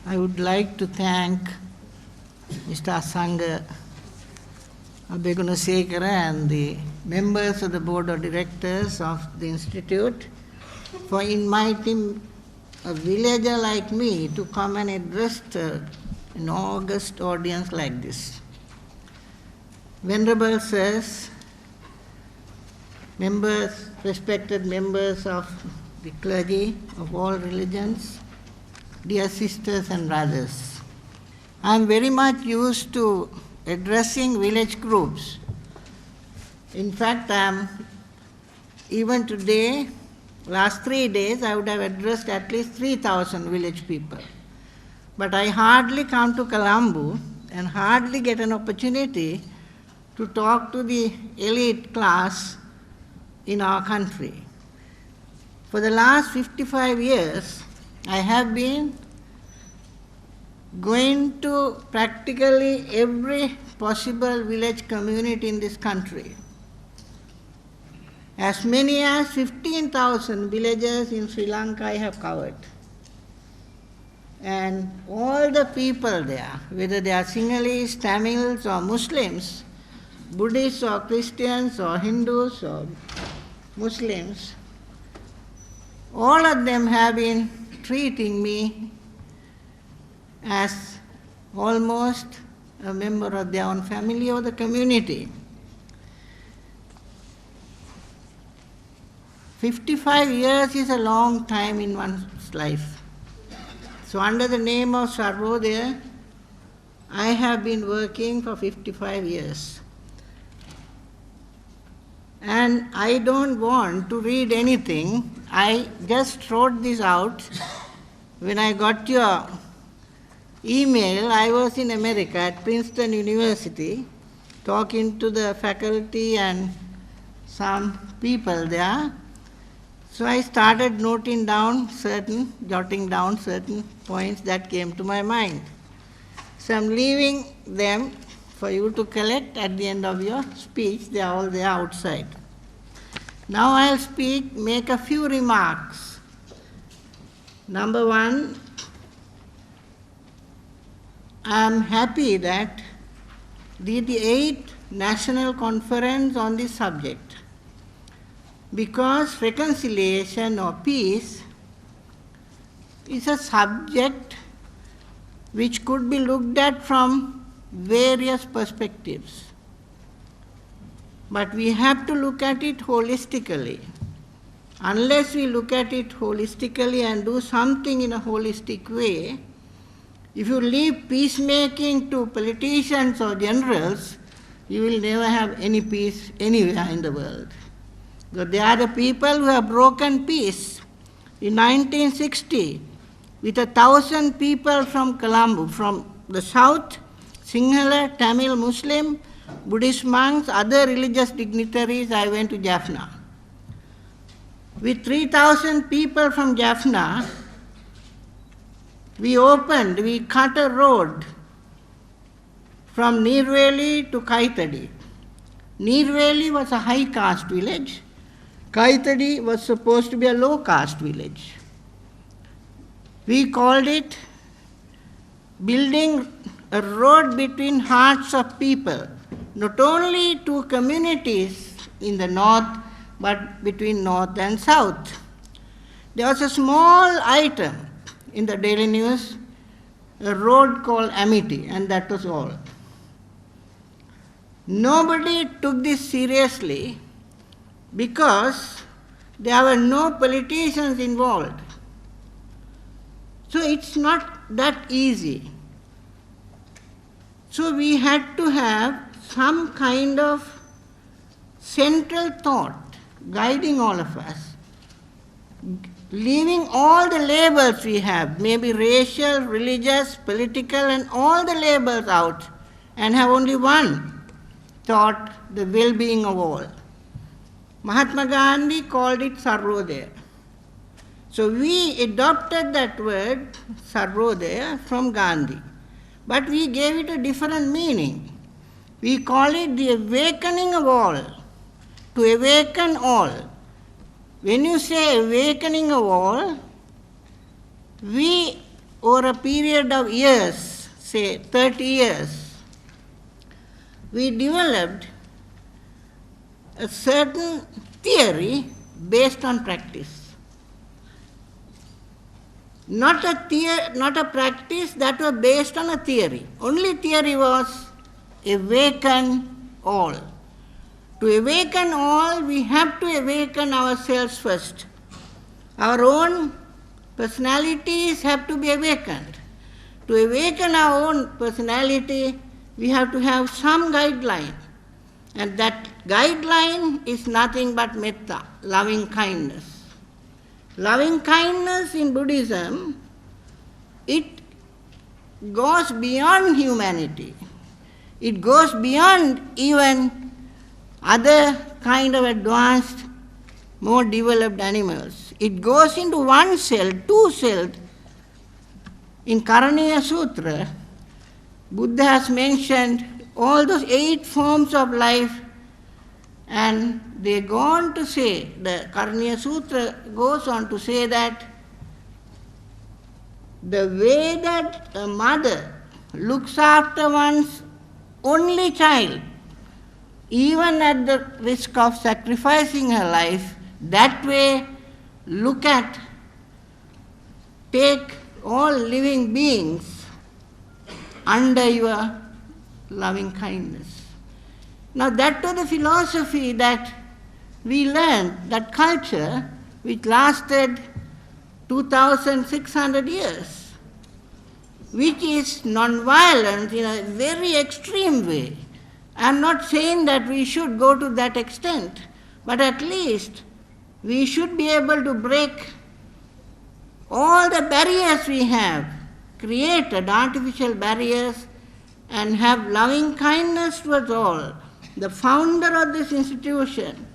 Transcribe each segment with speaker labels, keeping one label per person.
Speaker 1: I would like to thank Mr. Asanga Abegunasekara and the members of the Board of Directors of the Institute for inviting a villager like me to come and address an august audience like this. Venerable sirs, members, respected members of the clergy of all religions, dear sisters and brothers, I am very much used to addressing village groups. In fact, even today, last 3 days, I would have addressed at least 3,000 village people. But I hardly come to Colombo and hardly get an opportunity to talk to the elite class in our country. For the last 55 years, I have been going to practically every possible village community in this country. As many as 15,000 villages in Sri Lanka I have covered. And all the people there, whether they are Sinhalese, Tamils or Muslims, Buddhists or Christians or Hindus or Muslims, all of them have been treating me as almost a member of their own family or the community. 55 years is a long time in one's life. So under the name of Sarvodaya, I have been working for 55 years. And I don't want to read anything. I just wrote this out. When I got your email, I was in America at Princeton University talking to the faculty and some people there. So I started jotting down certain points that came to my mind. So I'm leaving them for you to collect at the end of your speech. They are all there outside. Now I'll make a few remarks. Number one, I'm happy that the 8th National Conference on this subject, because reconciliation or peace is a subject which could be looked at from various perspectives. But we have to look at it holistically. Unless we look at it holistically and do something in a holistic way, if you leave peacemaking to politicians or generals, you will never have any peace anywhere in the world. Because they are the people who have broken peace. In 1960, with 1,000 people from Colombo, from the south, Sinhala, Tamil, Muslim, Buddhist monks, other religious dignitaries, I went to Jaffna. With 3,000 people from Jaffna, we cut a road from Nirveli to Kaitadi. Nirveli was a high caste village. Kaitadi was supposed to be a low caste village. We called it building a road between hearts of people, not only to communities in the north, but between north and south. There was a small item in the Daily News, a road called Amity, and that was all. Nobody took this seriously because there were no politicians involved. So it's not that easy. So we had to have some kind of central thought guiding all of us, leaving all the labels we have, maybe racial, religious, political, and all the labels out, and have only one thought, the well-being of all. Mahatma Gandhi called it Sarvodaya. So we adopted that word, Sarvodaya, from Gandhi. But we gave it a different meaning. We call it the awakening of all, to awaken all. When you say awakening of all, we over a period of years, say 30 years, we developed a certain theory based on practice. Not a practice that was based on a theory. Only theory was awaken all. To awaken all, we have to awaken ourselves first. Our own personalities have to be awakened. To awaken our own personality, we have to have some guideline. And that guideline is nothing but metta, loving kindness. Loving kindness in Buddhism, it goes beyond humanity. It goes beyond even other kind of advanced, more developed animals. It goes into one cell, two cells. In Karaniya Sutra, Buddha has mentioned all those 8 forms of life, and they go on to say, the Karaniya Sutra goes on to say that the way that a mother looks after one's only child, even at the risk of sacrificing her life, that way take all living beings under your loving kindness. Now that was the philosophy that we learned, that culture which lasted 2,600 years, which is non-violent in a very extreme way. I am not saying that we should go to that extent, but at least we should be able to break all the barriers we have created, artificial barriers, and have loving kindness towards all. The founder of this institution,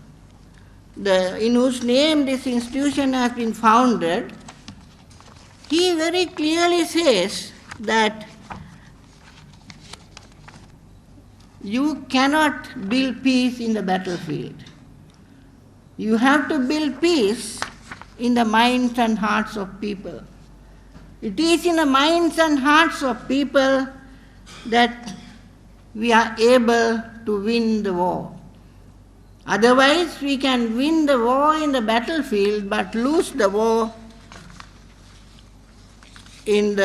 Speaker 1: in whose name this institution has been founded, he very clearly says that you cannot build peace in the battlefield. You have to build peace in the minds and hearts of people. It is in the minds and hearts of people that we are able to win the war. Otherwise, we can win the war in the battlefield but lose the war in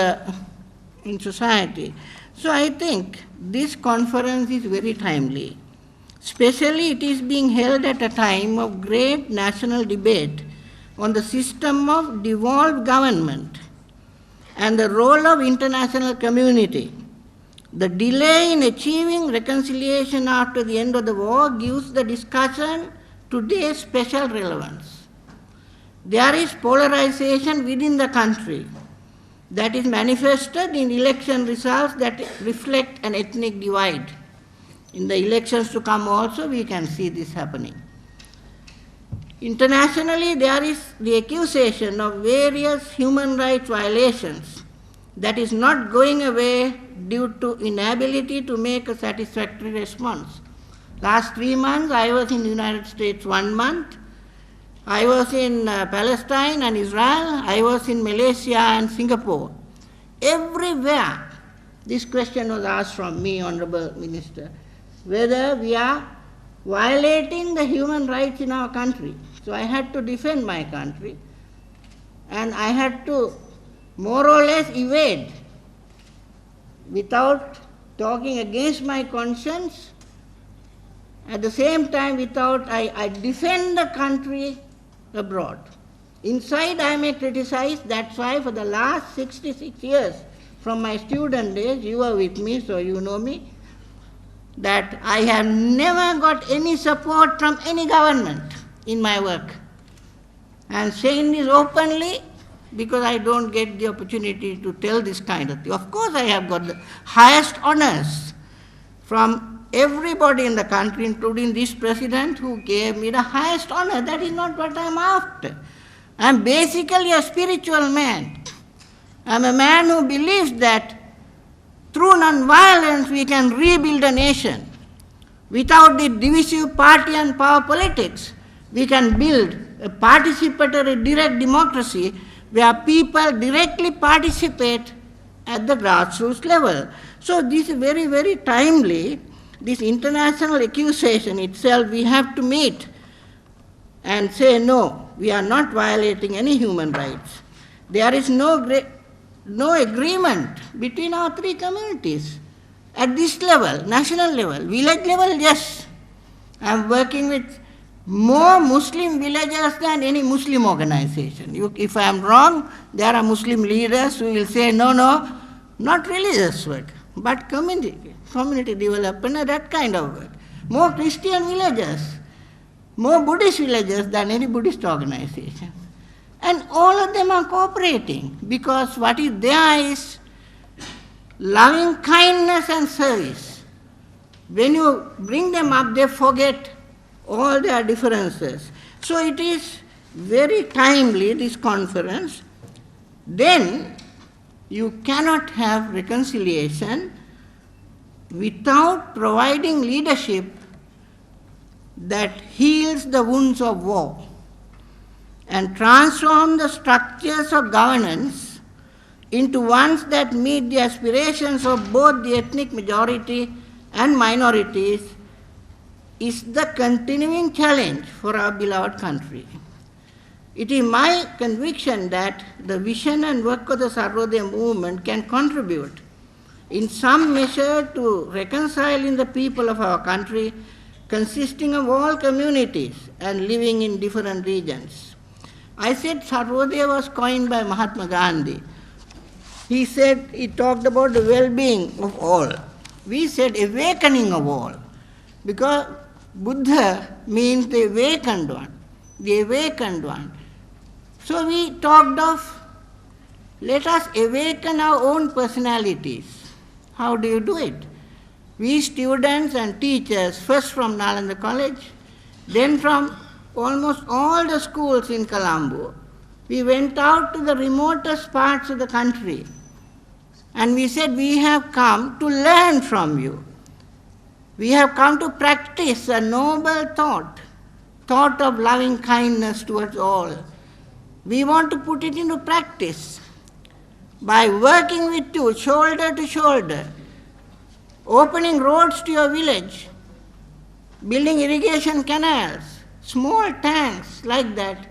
Speaker 1: society. So I think this conference is very timely. Especially it is being held at a time of great national debate on the system of devolved government and the role of international community. The delay in achieving reconciliation after the end of the war gives the discussion today special relevance. There is polarization within the country that is manifested in election results that reflect an ethnic divide. In the elections to come also, we can see this happening. Internationally, there is the accusation of various human rights violations that is not going away due to inability to make a satisfactory response. Last 3 months, I was in the United States 1 month. I was in Palestine and Israel. I was in Malaysia and Singapore. Everywhere, this question was asked from me, Honorable Minister, whether we are violating the human rights in our country. So I had to defend my country, and I had to more or less evade without talking against my conscience. At the same time, I defend the country abroad. Inside I may criticize. That's why for the last 66 years, from my student days, you were with me, so you know me, that I have never got any support from any government in my work. I am saying this openly because I don't get the opportunity to tell this kind of thing. Of course, I have got the highest honors from everybody in the country, including this president who gave me the highest honor. That is not what I am after. I am basically a spiritual man. I am a man who believes that through non-violence we can rebuild a nation. Without the divisive party and power politics, we can build a participatory direct democracy where people directly participate at the grassroots level. So this is very, very timely. This international accusation itself we have to meet and say, no, we are not violating any human rights. There is no agreement between our three communities. At this level, national level, village level, yes. I am working with more Muslim villages than any Muslim organization. If I am wrong, there are Muslim leaders who will say, no, not religious work, but community development, that kind of work. More Christian villages, more Buddhist villages than any Buddhist organization. And all of them are cooperating because what is there is loving kindness and service. When you bring them up, they forget all their differences. So it is very timely, this conference. Then you cannot have reconciliation without providing leadership that heals the wounds of war and transform the structures of governance into ones that meet the aspirations of both the ethnic majority and minorities is the continuing challenge for our beloved country. It is my conviction that the vision and work of the Sarvodaya movement can contribute in some measure to reconciling the people of our country consisting of all communities and living in different regions. I said Sarvodaya was coined by Mahatma Gandhi. He said, he talked about the well-being of all. We said awakening of all, because Buddha means the awakened one, the awakened one. So we talked of, let us awaken our own personalities. How do you do it? We students and teachers, first from Nalanda College, then from almost all the schools in Colombo, we went out to the remotest parts of the country and we said, we have come to learn from you. We have come to practice a noble thought of loving kindness towards all. We want to put it into practice by working with you shoulder to shoulder, opening roads to your village, building irrigation canals, small tanks like that.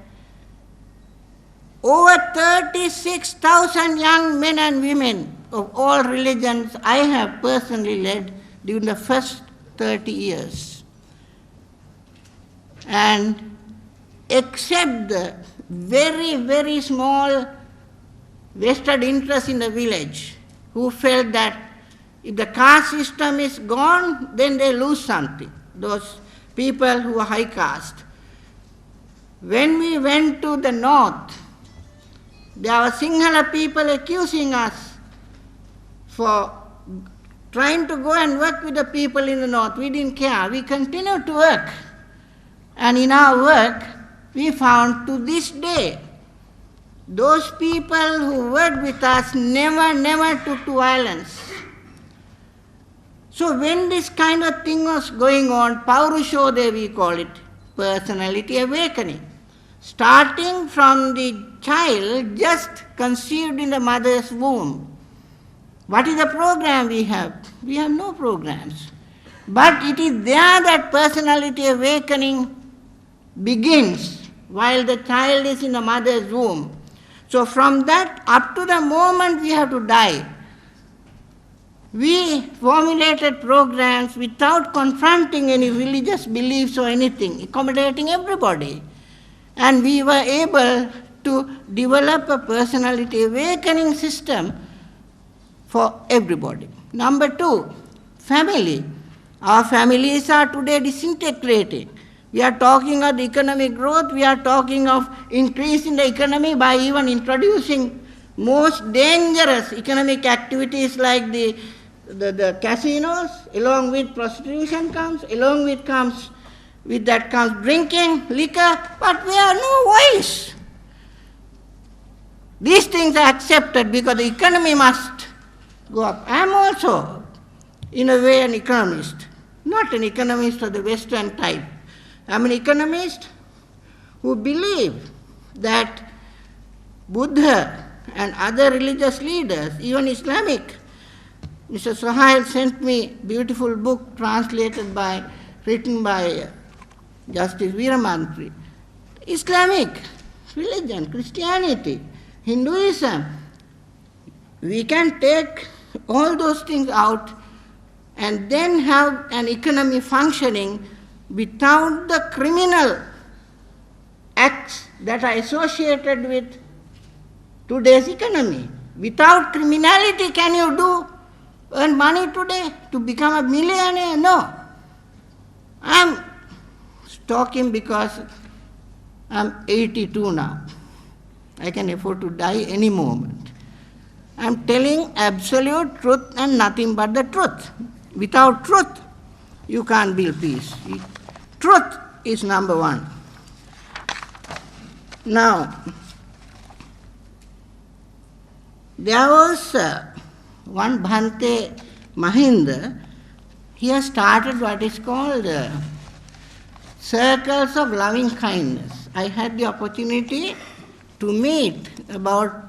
Speaker 1: Over 36,000 young men and women of all religions I have personally led during the first 30 years. And except the very, very small vested interest in the village, who felt that if the caste system is gone, then they lose something, those people who are high caste. When we went to the north, there were Sinhala people accusing us for trying to go and work with the people in the north. We didn't care. We continued to work. And in our work, we found to this day, those people who worked with us never took to violence. So when this kind of thing was going on, Paurushodaya we call it, personality awakening, starting from the child just conceived in the mother's womb. What is the program we have? We have no programs. But it is there that personality awakening begins while the child is in the mother's womb. So from that up to the moment we have to die, we formulated programs without confronting any religious beliefs or anything, accommodating everybody. And we were able to develop a personality awakening system for everybody. Number two, family. Our families are today disintegrating. We are talking of economic growth, we are talking of increase in the economy by even introducing most dangerous economic activities like the casinos, along with prostitution comes drinking, liquor, but we have no voice. These things are accepted because the economy must go up. I am also, in a way, an economist, not an economist of the Western type. I am an economist who believe that Buddha and other religious leaders, even Islamic. Mr. Sohail sent me a beautiful book written by Justice Veeramantri. Islamic religion, Christianity, Hinduism. We can take all those things out and then have an economy functioning without the criminal acts that are associated with today's economy. Without criminality, can you earn money today to become a millionaire? No. I'm talking because I'm 82 now. I can afford to die any moment. I'm telling absolute truth and nothing but the truth. Without truth, you can't build peace. Truth is number one. Now, there was one Bhante Mahinda. He has started what is called Circles of Loving Kindness. I had the opportunity to meet about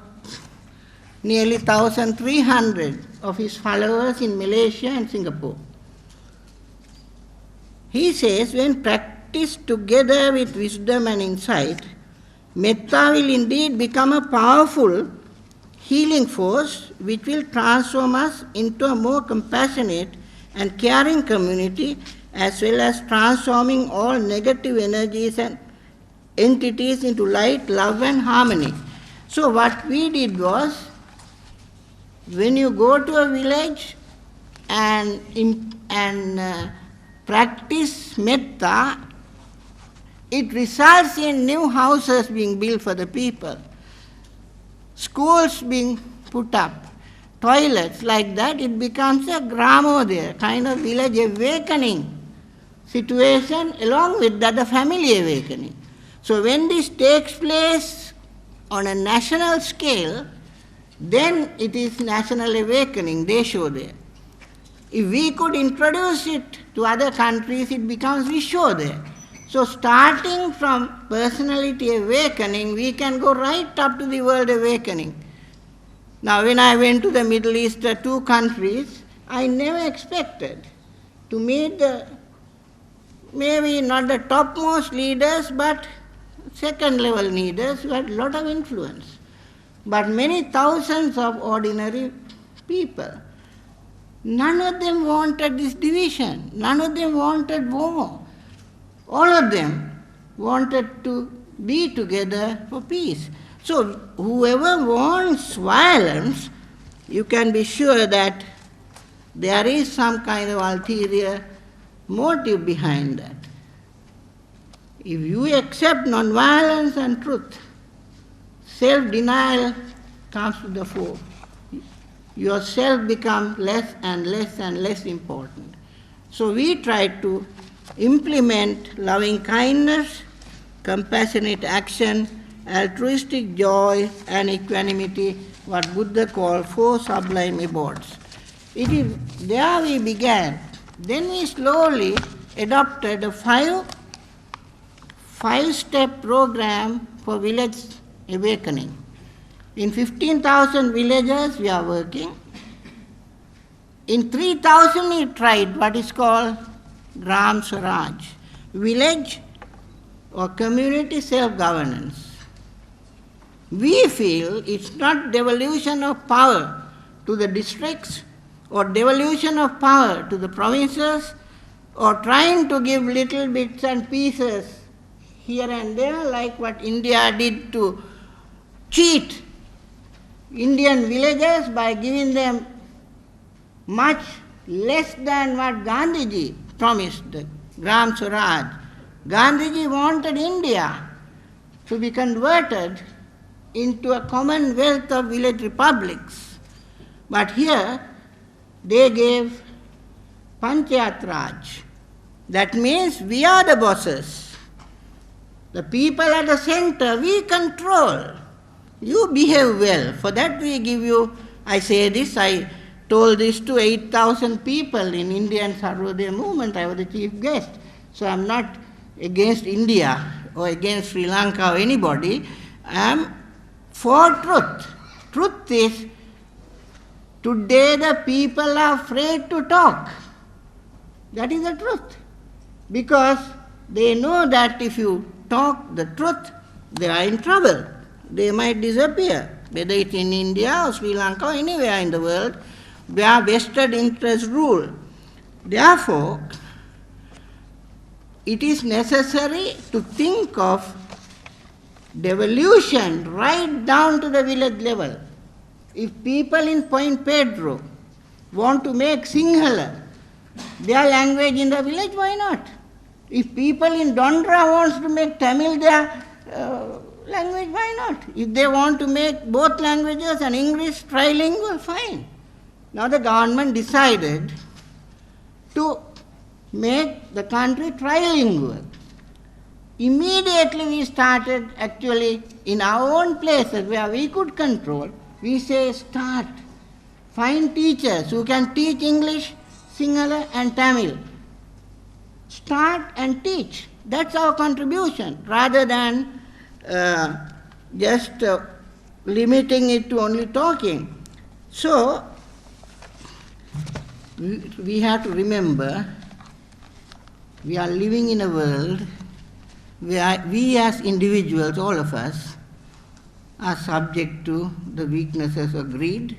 Speaker 1: nearly 1,300 of his followers in Malaysia and Singapore. He says, when practiced together with wisdom and insight, metta will indeed become a powerful healing force which will transform us into a more compassionate and caring community, as well as transforming all negative energies and entities into light, love and harmony. So what we did was, when you go to a village and practice metta, it results in new houses being built for the people, schools being put up, toilets like that. It becomes a gramodaya, kind of village awakening situation, along with that the family awakening. So when this takes place on a national scale, then it is national awakening, Deshodaya. If we could introduce it to other countries, it becomes Vishwodaya. So starting from personality awakening, we can go right up to the world awakening. Now when I went to the Middle East, 2 countries, I never expected to meet maybe not the topmost leaders, but second level leaders who had a lot of influence. But many thousands of ordinary people. None of them wanted this division. None of them wanted war. All of them wanted to be together for peace. So whoever wants violence, you can be sure that there is some kind of ulterior motive behind that. If you accept non-violence and truth, self-denial comes to the fore. Yourself becomes less and less and less important. So we try to implement loving kindness, compassionate action, altruistic joy, and equanimity, what Buddha called 4 sublime abodes. It is there we began. Then we slowly adopted a 5-step program for village awakening. In 15,000 villages we are working. In 3,000 we tried what is called Gram Swaraj, village or community self-governance. We feel it's not devolution of power to the districts or devolution of power to the provinces or trying to give little bits and pieces here and there like what India did to cheat Indian villages by giving them much less than what Gandhiji promised, the Gram Swaraj. Gandhiji wanted India to be converted into a commonwealth of village republics. But here they gave Panchayat Raj. That means we are the bosses. The people at the center, we control. You behave well. For that we give you, I say this, I told this to 8,000 people in Indian Sarvodaya movement. I was the chief guest. So I am not against India or against Sri Lanka or anybody. I am for truth. truth is, today the people are afraid to talk. That is the truth. Because they know that if you talk the truth, they are in trouble. They might disappear, whether it's in India or Sri Lanka or anywhere in the world where vested interests rule. Therefore, it is necessary to think of devolution right down to the village level. If people in Point Pedro want to make Sinhala their language in the village, why not? If people in Dondra wants to make Tamil their language, why not? If they want to make both languages and English trilingual, fine. Now the government decided to make the country trilingual. Immediately we started actually in our own places where we could control, we say start, find teachers who can teach English, Sinhala and Tamil. Start and teach. That's our contribution, rather than just limiting it to only talking. So, we have to remember, we are living in a world where we as individuals, all of us, are subject to the weaknesses of greed,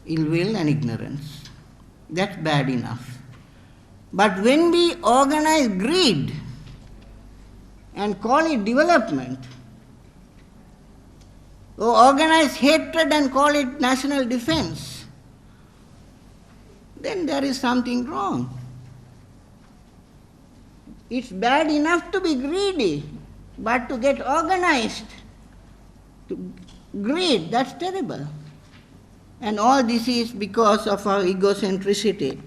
Speaker 1: ill will and ignorance. That's bad enough. But when we organize greed and call it development, or organize hatred and call it national defense, then there is something wrong. It's bad enough to be greedy, but to get organized to greed, that's terrible. And all this is because of our egocentricity.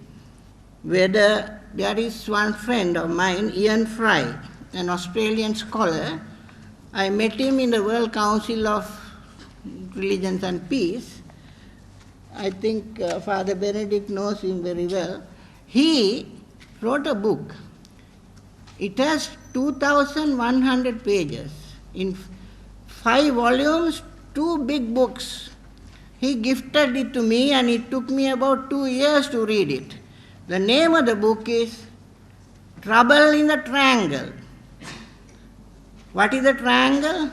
Speaker 1: Whether there is one friend of mine, Ian Fry, an Australian scholar, I met him in the World Council of Religions and Peace. I think Father Benedict knows him very well. He wrote a book. It has 2,100 pages in 5 volumes, 2 big books. He gifted it to me and it took me about 2 years to read it. The name of the book is Trouble in the Triangle. What is the triangle?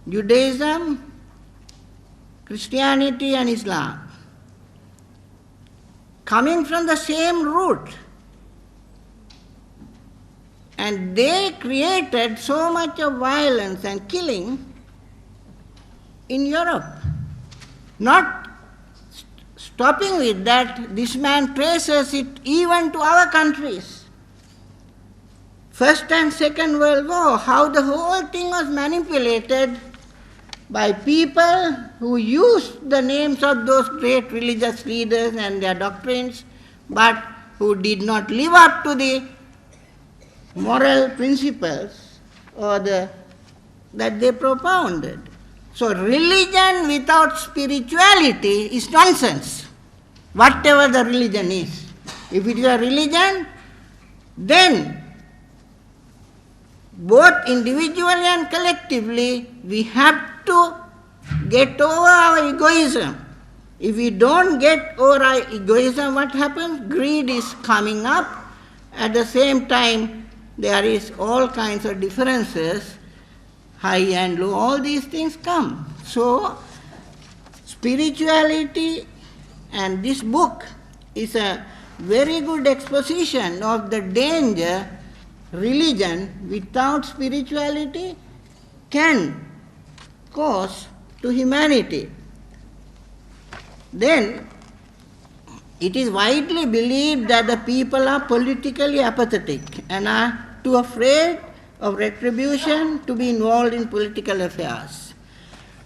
Speaker 1: Judaism, Christianity and Islam. Coming from the same root. And they created so much of violence and killing in Europe. Not stopping with that, this man traces it even to our countries. First and Second World War, how the whole thing was manipulated by people who used the names of those great religious leaders and their doctrines, but who did not live up to the moral principles or that they propounded. So religion without spirituality is nonsense, whatever the religion is. If it is a religion, then both individually and collectively we have to get over our egoism. If we don't get over our egoism, what happens? Greed is coming up. At the same time, there is all kinds of differences, high and low, all these things come. So, spirituality, and this book is a very good exposition of the danger religion without spirituality can cause to humanity. Then, it is widely believed that the people are politically apathetic and are too afraid of retribution to be involved in political affairs.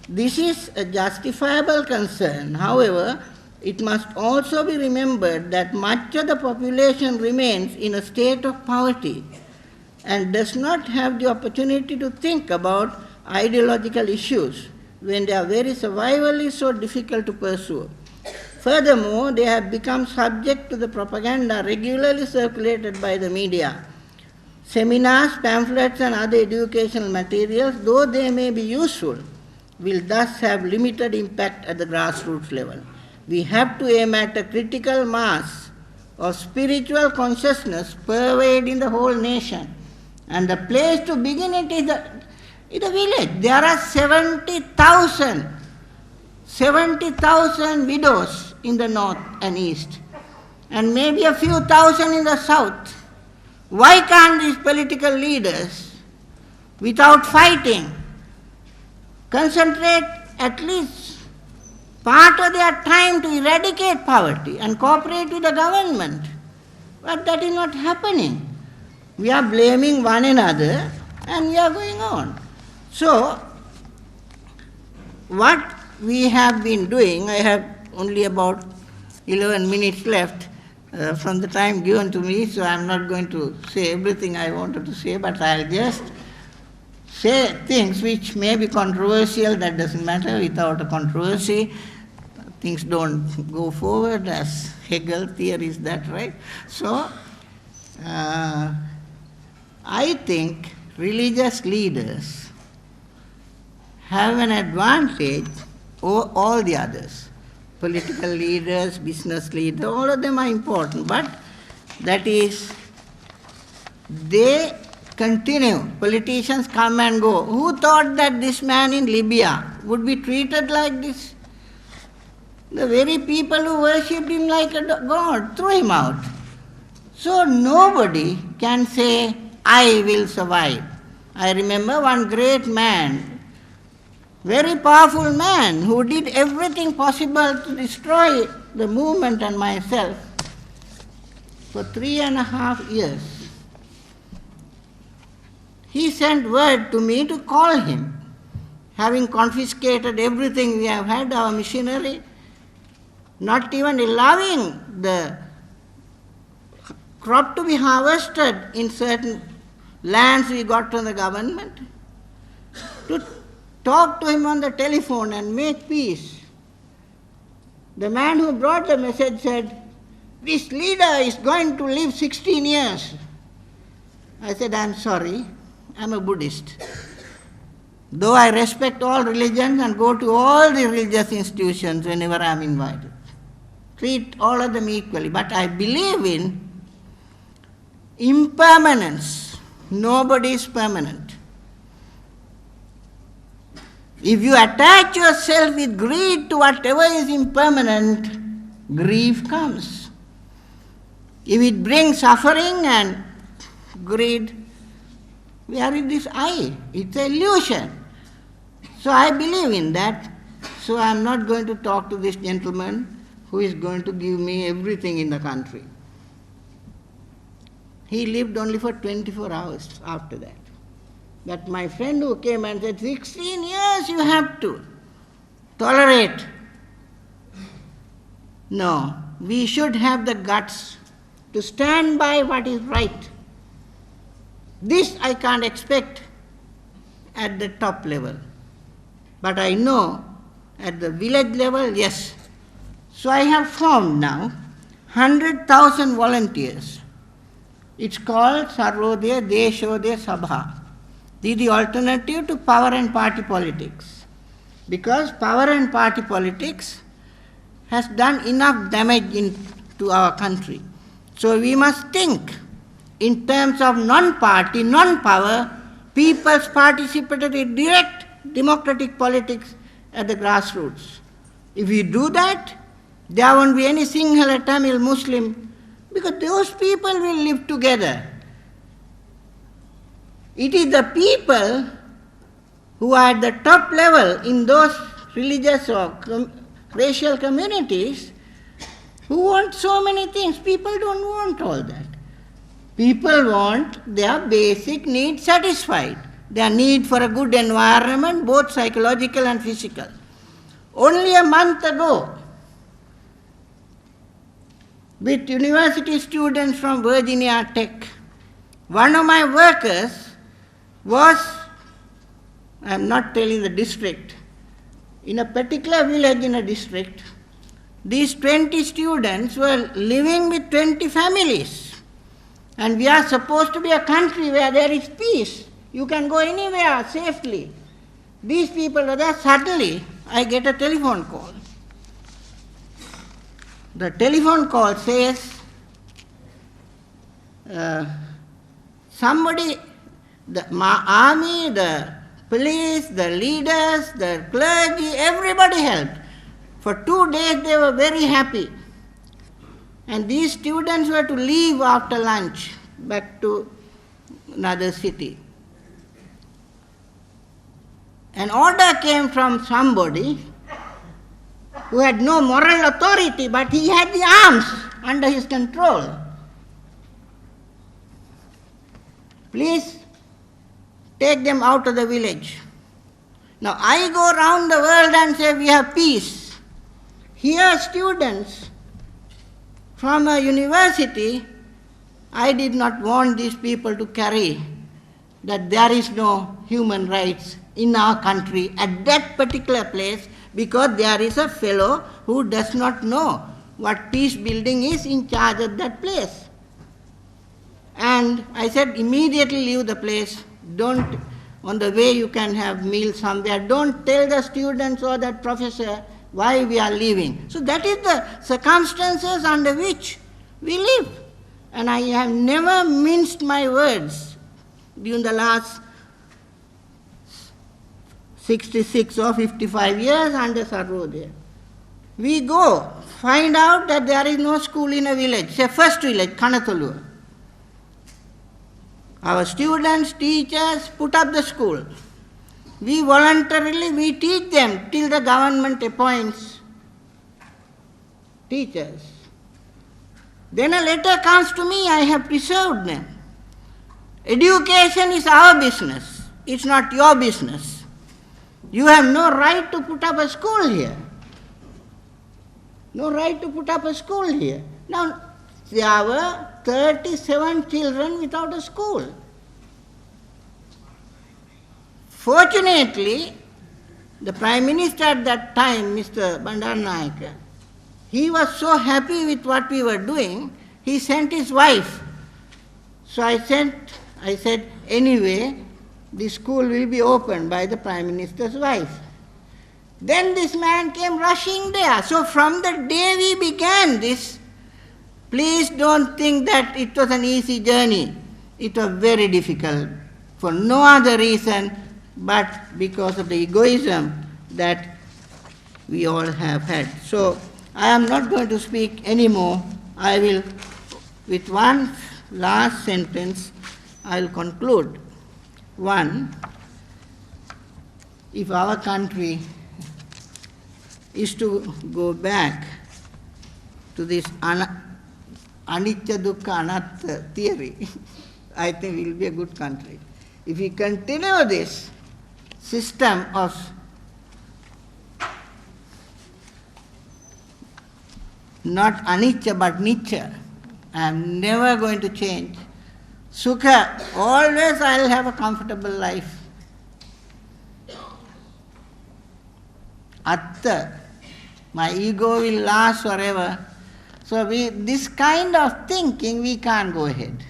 Speaker 1: This is a justifiable concern. However, it must also be remembered that much of the population remains in a state of poverty and does not have the opportunity to think about ideological issues when their very survival is so difficult to pursue. Furthermore, they have become subject to the propaganda regularly circulated by the media. Seminars, pamphlets and other educational materials, though they may be useful, will thus have limited impact at the grassroots level. We have to aim at a critical mass of spiritual consciousness pervading the whole nation. And the place to begin it is the village. There are 70,000 widows in the north and east, and maybe a few thousand in the south. Why can't these political leaders, without fighting, concentrate at least part of their time to eradicate poverty and cooperate with the government? But that is not happening. We are blaming one another and we are going on. So, what we have been doing, I have only about 11 minutes left from the time given to me, so I am not going to say everything I wanted to say, but I will just say things which may be controversial. That doesn't matter. Without a controversy, things don't go forward, as Hegel theories that, right? So, I think religious leaders have an advantage over all the others. Political leaders, business leaders, all of them are important, but that is, they continue. Politicians come and go. Who thought that this man in Libya would be treated like this? The very people who worshipped him like a god threw him out. So nobody can say, I will survive. I remember one great man, very powerful man, who did everything possible to destroy the movement and myself for 3.5 years. He sent word to me to call him, having confiscated everything we have had, our machinery, not even allowing the crop to be harvested in certain lands we got from the government, to talk to him on the telephone and make peace. The man who brought the message said, this leader is going to live 16 years. I said, I'm sorry, I'm a Buddhist. Though I respect all religions and go to all the religious institutions whenever I'm invited. Treat all of them equally. But I believe in impermanence. Nobody is permanent. If you attach yourself with greed to whatever is impermanent, grief comes. If it brings suffering and greed, where is this I? It's an illusion. So I believe in that. So I am not going to talk to this gentleman who is going to give me everything in the country. He lived only for 24 hours after that. But my friend who came and said, 16 years you have to tolerate. No, we should have the guts to stand by what is right. This I can't expect at the top level. But I know at the village level, yes. So I have formed now 100,000 volunteers. It's called Sarvodaya Deshodaya Sabha. This is the alternative to power and party politics. Because power and party politics has done enough damage to our country. So we must think in terms of non-party, non-power, people's participatory, direct democratic politics at the grassroots. If we do that, there won't be any Sinhala, Tamil, Muslim, because those people will live together. It is the people who are at the top level in those religious or racial communities who want so many things. People don't want all that. People want their basic needs satisfied. Their need for a good environment, both psychological and physical. Only a month ago, with university students from Virginia Tech, one of my workers was, I am not telling the district, in a particular village in a district, these 20 students were living with 20 families. And we are supposed to be a country where there is peace. You can go anywhere safely. These people were there. Suddenly, I get a telephone call. The telephone call says, somebody, the army, the police, the leaders, the clergy, everybody helped. For 2 days they were very happy. And these students were to leave after lunch back to another city. An order came from somebody who had no moral authority, but he had the arms under his control. Please take them out of the village. Now I go around the world and say we have peace. Here students from a university, I did not want these people to carry that there is no human rights in our country at that particular place, because there is a fellow who does not know what peace building is in charge of that place. And I said, immediately leave the place. Don't, on the way you can have meals somewhere, don't tell the students or that professor why we are leaving. So that is the circumstances under which we live. And I have never minced my words during the last 66 or 55 years under Sarvodaya. We go, find out that there is no school in a village, say first village, Kanatolua. Our students, teachers put up the school. We voluntarily, teach them till the government appoints teachers. Then a letter comes to me, I have preserved them. Education is our business, it's not your business. You have no right to put up a school here. No right to put up a school here. Now, there were 37 children without a school. Fortunately, the Prime Minister at that time, Mr. Bandaranaike, he was so happy with what we were doing, he sent his wife. So I said, anyway, the school will be opened by the Prime Minister's wife. Then this man came rushing there. So from the day we began this, please don't think that it was an easy journey. It was very difficult for no other reason but because of the egoism that we all have had. So I am not going to speak anymore. I will, with one last sentence, I will conclude. One, if our country is to go back to this anicca dukkha anatta theory, I think it will be a good country. If we continue this system of not anicca but nicca, I am never going to change. Sukha, always I will have a comfortable life. Atta, my ego will last forever. So this kind of thinking, we can't go ahead.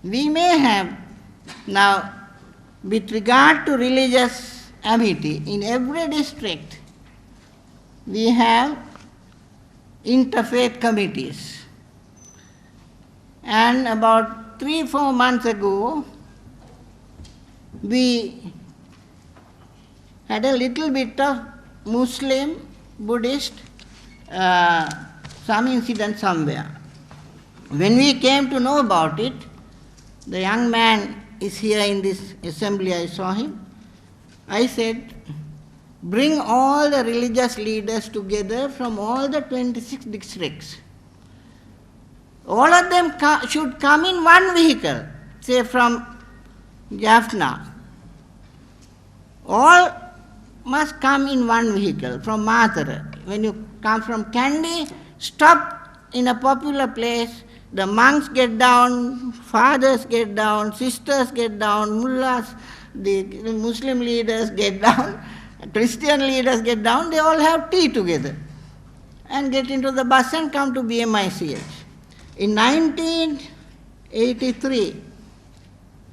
Speaker 1: We may have, now, with regard to religious amity, in every district, we have interfaith committees. And about 3-4 months ago, we had a little bit of Muslim, Buddhist, some incident somewhere. When we came to know about it, the young man is here in this assembly, I saw him. I said, bring all the religious leaders together from all the 26 districts. All of them should come in one vehicle, say from Jaffna. All must come in one vehicle from Mathura. When you come from Kandy, stop in a popular place. The monks get down, fathers get down, sisters get down, mullahs, the Muslim leaders get down, Christian leaders get down. They all have tea together and get into the bus and come to BMICH. In 1983,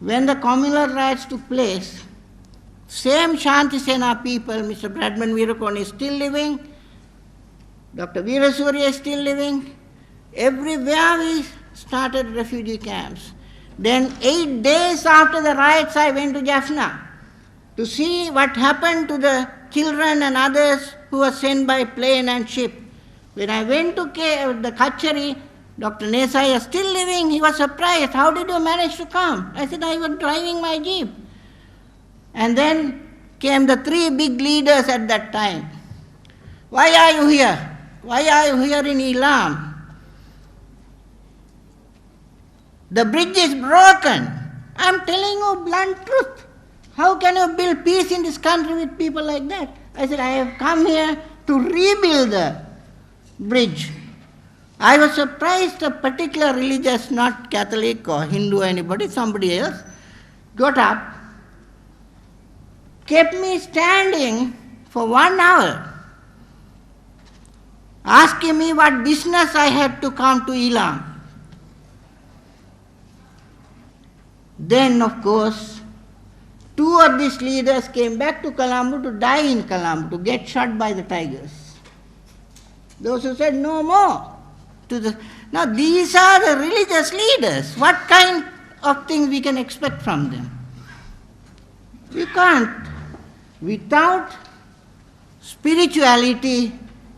Speaker 1: when the communal riots took place, Same Shanti Sena people, Mr. Bradman Veerakon is still living, Dr. Veerasurya is still living. Everywhere we started refugee camps. Then 8 days after the riots, I went to Jaffna to see what happened to the children and others who were sent by plane and ship. When I went to the Kachari, Dr. Nesai is still living. He was surprised. How did you manage to come? I said, I was driving my jeep. And then came the three big leaders at that time. Why are you here? Why are you here in Elam? The bridge is broken. I'm telling you blunt truth. How can you build peace in this country with people like that? I said, I have come here to rebuild the bridge. I was surprised a particular religious, not Catholic or Hindu or anybody, somebody else, got up, kept me standing for 1 hour, asking me what business I had to come to Elam. Then, of course, two of these leaders came back to Colombo to die in Colombo, to get shot by the tigers. Those who said no more. Now these are the religious leaders. What kind of things we can expect from them? We can't. Without spirituality,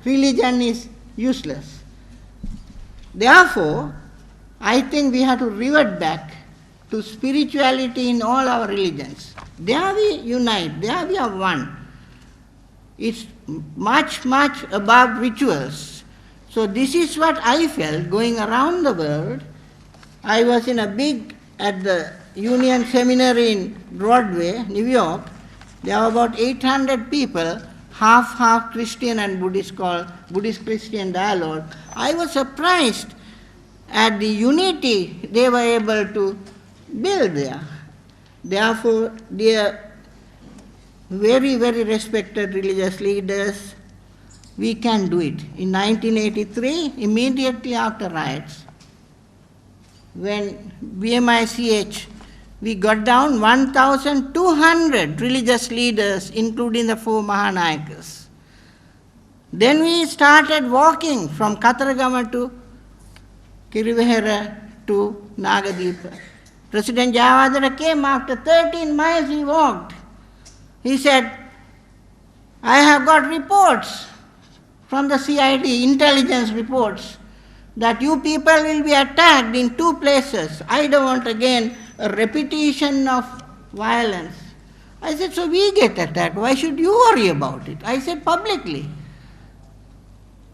Speaker 1: religion is useless. Therefore, I think we have to revert back to spirituality in all our religions. There we unite, there we are one. It's much, much above rituals. So this is what I felt going around the world. I was at the Union Seminary in Broadway, New York. There were about 800 people, half Christian and Buddhist, called Buddhist-Christian Dialogue. I was surprised at the unity they were able to build there. Therefore, dear, very, very respected religious leaders, we can do it. In 1983, immediately after riots, when BMICH, we got down 1,200 religious leaders, including the 4 Mahanayakas. Then we started walking from Kataragama to Kirivihara to Nagadeepa. President Jayawardena came after 13 miles he walked. He said, I have got reports from the CID, intelligence reports, that you people will be attacked in 2 places. I don't want again a repetition of violence. I said, so we get attacked. Why should you worry about it? I said publicly.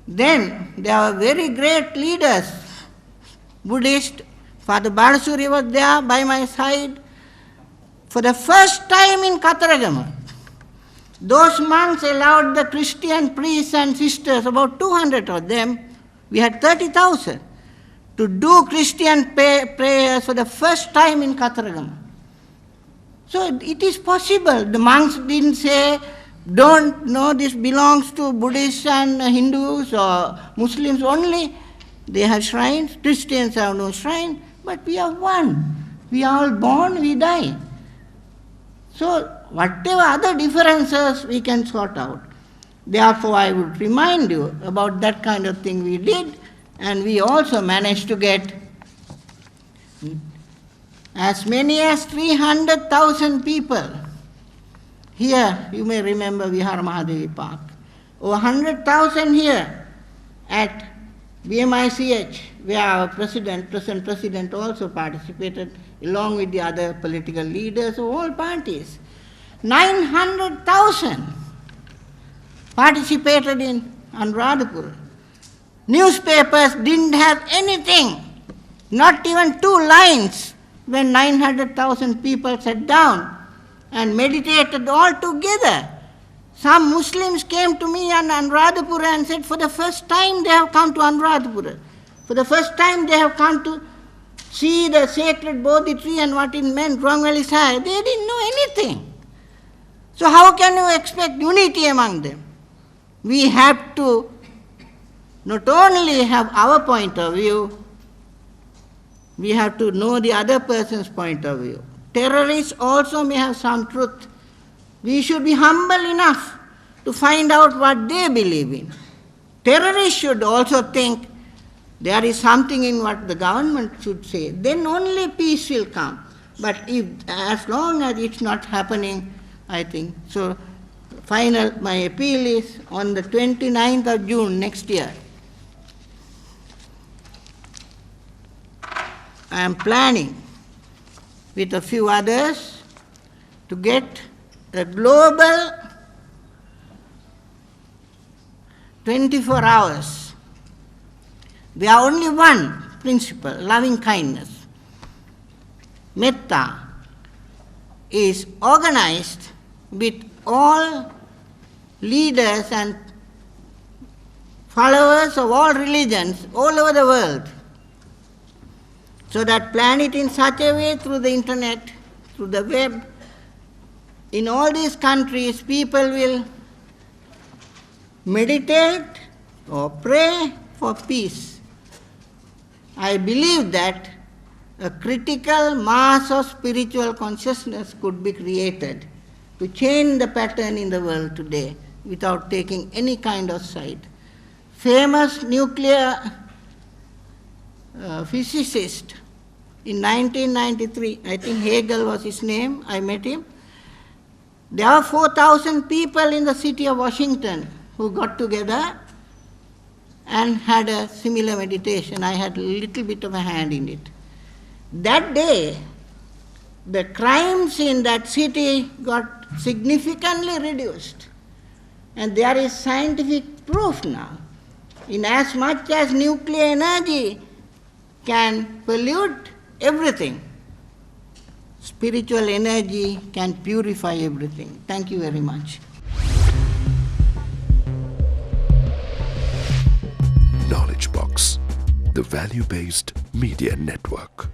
Speaker 1: Then there were very great leaders, Buddhist. Father Balasuri was there by my side. For the first time in Kataragama, those monks allowed the Christian priests and sisters, about 200 of them, we had 30,000, to do Christian prayers for the first time in Kataragama. So it is possible. The monks didn't say, don't know this belongs to Buddhists and Hindus or Muslims only. They have shrines. Christians have no shrine. But we are one. We are all born, we die. So whatever other differences we can sort out. Therefore, I would remind you about that kind of thing we did, and we also managed to get as many as 300,000 people. Here, you may remember Vihar Mahadevi Park. Over 100,000 here at BMICH, where our present president also participated, along with the other political leaders of all parties. 900,000 participated in Anuradhapura. Newspapers didn't have anything, not even 2 lines, when 900,000 people sat down and meditated all together. Some Muslims came to me in Anuradhapura and said, for the first time they have come to Anuradhapura. For the first time they have come to see the sacred Bodhi tree and what it meant, Ruang Valley Sai. They didn't know anything. So how can you expect unity among them? We have to not only have our point of view, we have to know the other person's point of view. Terrorists also may have some truth. We should be humble enough to find out what they believe in. Terrorists should also think there is something in what the government should say. Then only peace will come. But as long as it's not happening, I think. So, my appeal is on the 29th of June next year. I am planning with a few others to get a global 24 hours. We have only one principle, loving kindness. Metta is organized with all leaders and followers of all religions all over the world. So that plan it in such a way through the internet, through the web. In all these countries, people will meditate or pray for peace. I believe that a critical mass of spiritual consciousness could be created to change the pattern in the world today without taking any kind of side. Famous nuclear physicist in 1993, I think Hegel was his name, I met him. There were 4,000 people in the city of Washington who got together and had a similar meditation. I had a little bit of a hand in it. That day, the crimes in that city got significantly reduced. And there is scientific proof now. In as much as nuclear energy can pollute everything, spiritual energy can purify everything. Thank you very much.
Speaker 2: Knowledge Box, the value-based media network.